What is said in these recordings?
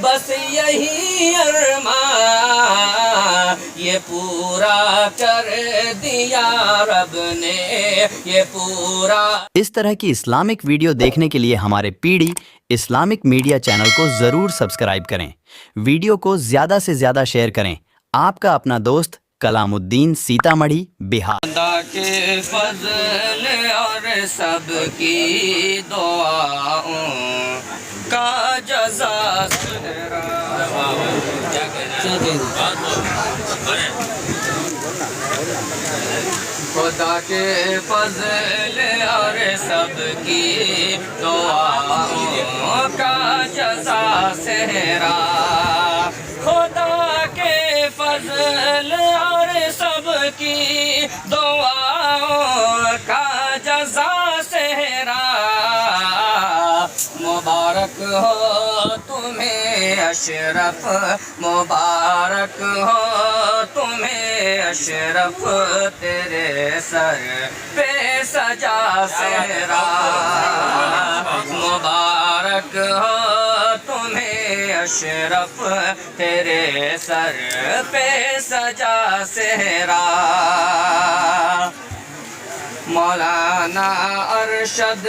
بس یہی ارمان یہ پورا کر دیا رب نے یہ پورا۔ اس طرح کی اسلامک ویڈیو دیکھنے کے لیے ہمارے P D Islamic media channel کو ضرور سبسکرائب کریں، ویڈیو کو زیادہ سے زیادہ شیئر کریں۔ آپ کا اپنا دوست کلام الدین، سیتا مڑھی، بہار۔ خدا کے فضل اور سب کی دعاؤں کا جزا خدا کے فضل اور سب کی دعاؤں کا جزا صحرا، خدا کے فضل اور سب کی دعاؤں کا جزا صحرا۔ مبارک ہو تمہیں اشرف، مبارک ہو تمہیں اشرف، تیرے سر پہ سجا صحرا۔ مبارک ہو تمہیں اشرف، تیرے سر پہ سجا صحرا۔ مولانا ارشد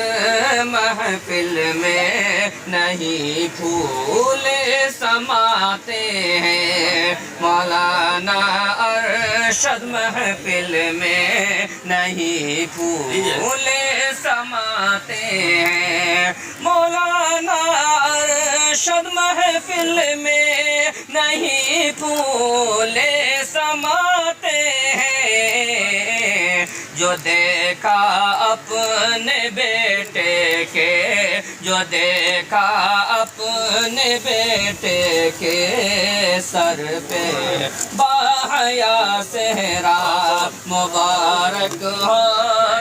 محفل میں نہیں پھولے سماتے ہیں، مولانا ارشد محفل میں نہیں پھولے سماتے ہیں، مولانا ارشد محفل میں نہیں پھولے سماتے ہیں۔ جو دیکھا اپنے بیٹے کے، جو دیکھا اپنے بیٹے کے سر پہ باحیا صحرا، مبارک ہو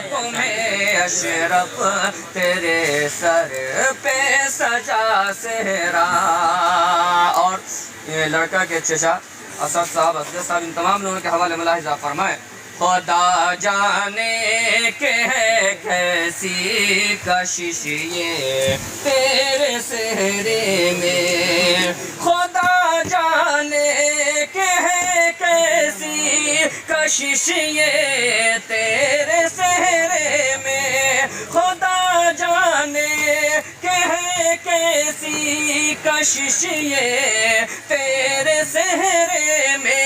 تمہیں اشرف، تیرے سر پہ سجا صحرا۔ اور یہ لڑکا کے چچا اسد صاحب، اسد صاحب، ان تمام لوگوں کے حوالے ملاحظہ فرمائے۔ خدا جانے کہ ہے کیسی کشش یہ تیرے صحرے میں، خدا جانے کہ ہے کیسی کشش یہ تیرے صحرے میں، خدا جانے کہ ہے کیسی کشش یہ تیرے صحرے میں۔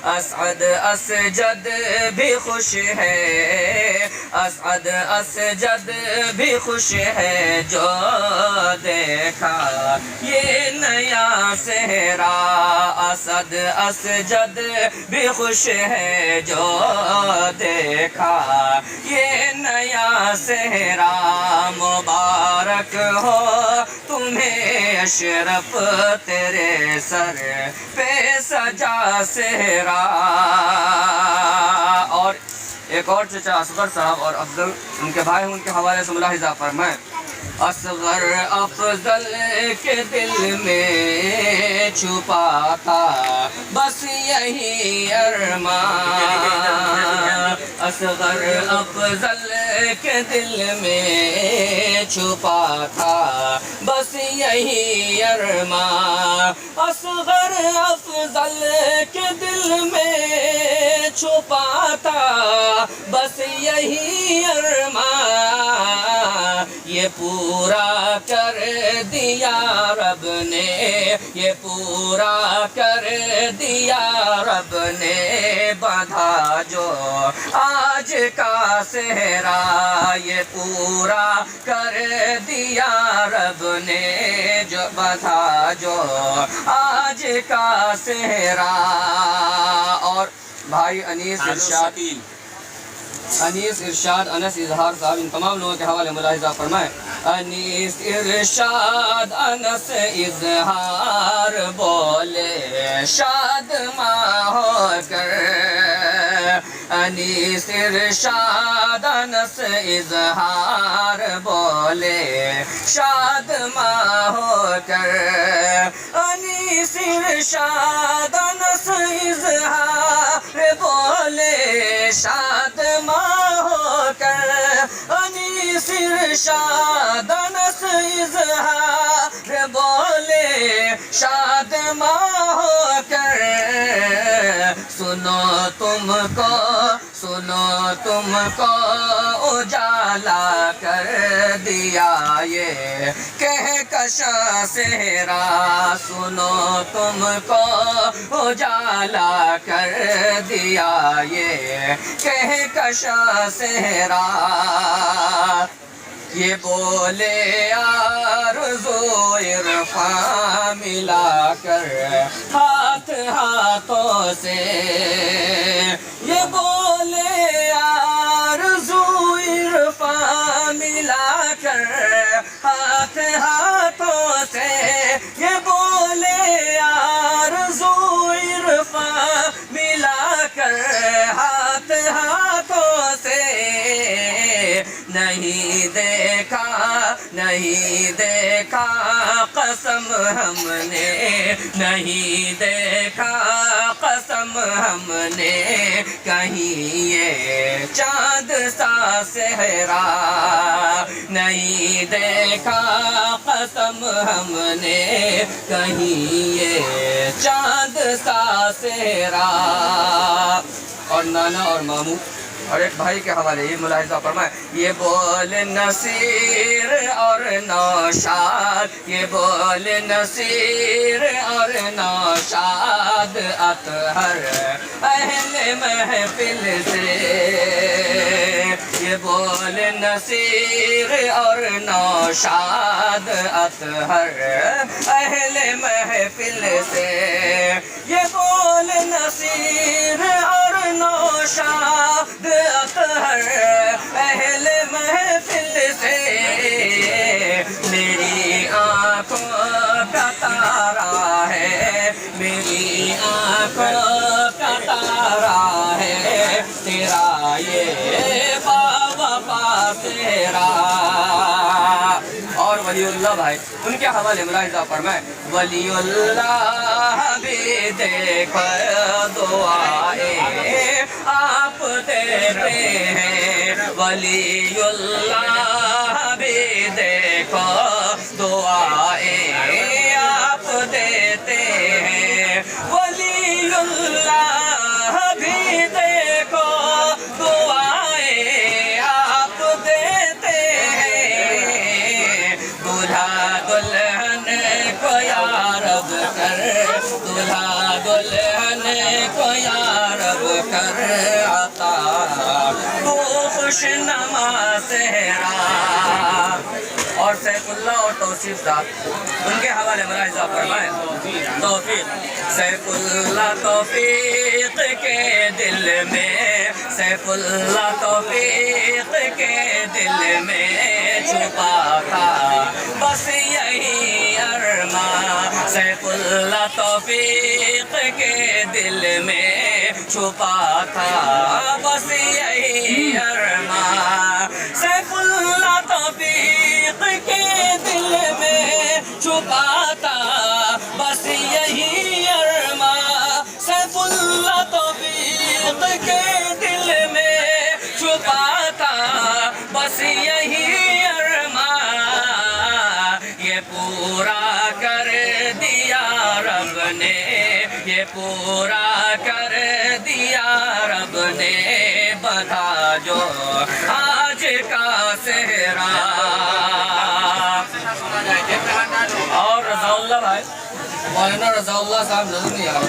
اسعد اسجد بھی خوش ہے، اسعد اسجد بھی خوش ہے، جو دیکھا یہ نیا صحرا، اسد اسجد بھی خوش ہے، جو دیکھا یہ نیا صحرا۔ مبارک ہو تمہیں اشرف، تیرے سر پہ سجا صحرا۔ اور ایک اور چچا اصغر صاحب اور افضل، ان کے بھائی ان کے حوالے سے ملاحظہ فرمائیں۔ اصغر افضل کے دل میں چھپا تھا بس یہی ارمان، اصغر افضل کے دل میں چھپا تھا بس یہی ارمان، اصغر افضل کے دل میں چھپا تھا بس یہی ارمان، یہ پورا کر دیا رب نے، یہ پورا کر دیا رب نے، باندھا جو آج کا صحرا، یہ پورا کر دیا رب نے، جو باندھا جو آج کا صحرا۔ اور بھائی انیس ارشاد، انیس ارشاد، انس اظہار صاحب، ان تمام لوگوں کے حوالے ملاحظہ فرمائیں۔ انیس ارشاد، انس اظہار بولے شاد ماں ہو کر، انیس ارشاد، انس اظہار بولے شاد ماں ہو کر، انیس ارشاد، انس اظہار بولے شاد ماں ہو کر، انیس ارشاد، انس اظہار شادماں ہو کر سنو تم کو اجالا کر دیا یہ کہکشاں صحرا، سنو تم کو اجالا کر دیا یہ کہکشاں صحرا، یہ بولے آرزو عرفاں ملا کر ہاتھ ہاتھوں سے، یہ بولے آرزو عرفاں ملا کر ہاتھ ہاتھوں سے، یہ بولے آرزو عرفاں ملا کر ہاتھ ہاتھوں سے، نہیں دیکھا قسم ہم نے، نہیں دیکھا قسم ہم نے کہیں یہ چاند سا صحرا، نہیں دیکھا قسم ہم نے کہیں یہ چاند سا صحرا۔ اور نانا اور ماموں اور ایک بھائی کے حوالے یہ ملاحظہ فرمائے، یہ بول نصیر اور نوشاد، یہ بول نصیر اور نوشاد اطہر اہل محفل سے، یہ بول نصیر اور نوشاد اطہر اہل محفل سے، یہ بول نصیر اور نوشاد اطہر اہل محفل سے، میری آنکھوں کا تارا ہے، میری آنکھوں کا تارا ہے تیرا یہ باوفا تیرا۔ اور ولی اللہ بھائی ان کے حوالے ملاحظہ فرمائے، ولی اللہ بھی دیکھو دعائیں آپ دیتے ہیں، ولی اللہ بھی دیکھو دعائیں آپ دیتے ہیں، ولی اللہ بھی دیکھو دعائیں آپ دیتے ہیں، دلہا دلہن کو یا رب کر، دلہا دلہن کو یا رب کر عطا تو خوش نما صحرا۔ اور سیف اللہ اور توصیف ذات ان کے حوالے ملاحظہ فرمائیں، توفیق سیف اللہ توفیق کے دل میں، سیف اللہ توفیق کے دل میں چھپا تھا بس یہی ارماں، سیف اللہ توفیق کے دل میں چھپا تھا بس یہی ارماں، سیف اللہ توفیق کے دل میں چھپا تھا بس یہی ارماں، سیف اللہ توفیق کے دل میں چھپا تھا بس یہی ارماں، یہ پورا کر دیا رب نے، یہ پورا کر دیا رب نے بتا جو آج کا صحرا۔ اور رضا اللہ بھائی مولانا رضا اللہ صاحب نظر نہیں آ رہے،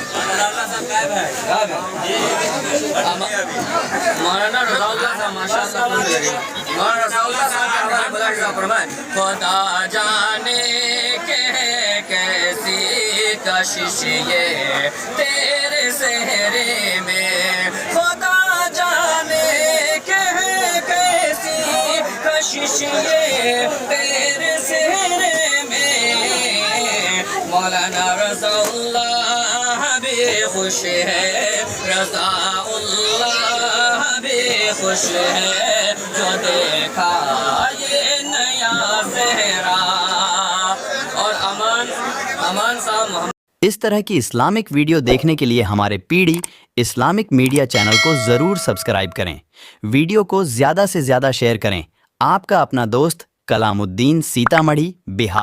مولانا رضا اللہ صاحب ماشاء اللہ مولانا رضا اللہ صاحب کے حوالے ملاحظہ فرمائیں، خدا جانے کہ کیسی کشش یہ تیرے صحرے میں، خدا جانے کہ کیسی کشش یہ تیرے صحرے میں، مولانا رضا اللہ بھی خوش ہے، رضا اللہ بھی خوش ہے جو دیکھا یہ نیا صحرا۔ اور امان صاحب محمد اس طرح کی اسلامک ویڈیو دیکھنے کے لیے ہمارے P D Islamic media channel کو ضرور سبسکرائب کریں، ویڈیو کو زیادہ سے زیادہ شیئر کریں۔ آپ کا اپنا دوست کلام الدین سیتامڑھی، بہار۔